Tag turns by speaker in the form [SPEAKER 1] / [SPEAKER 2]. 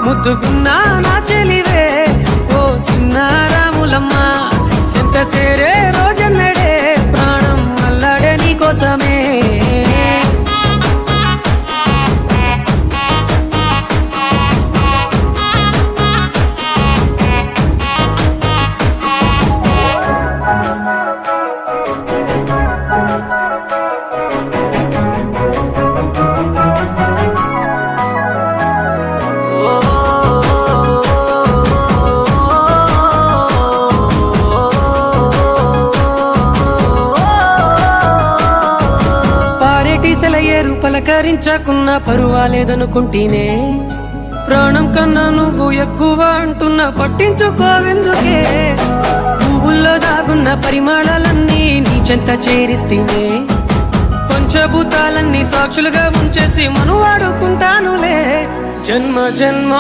[SPEAKER 1] ముద్దుకున్నా నా చెలివే ఓ సిన్నారాములమ్మ సెంత సేరే రోజన్నడే ప్రాణం అల్లాడే నీ కోసమే సెలయేరు పలకరించకున్న పరువాలేదనుకుంటేనే ప్రాణం కన్నా నువ్వు ఎక్కువ అంటున్నా పట్టించుకోవెందుకే పువ్వుల్లో దాగున్న పరిమాణాలన్నీ నీ చెంత చేరిస్తేనే పంచభూతాలన్నీ సాక్షులుగా ఉంచేసి మనువాడుకుంటానులే జన్మ జన్మ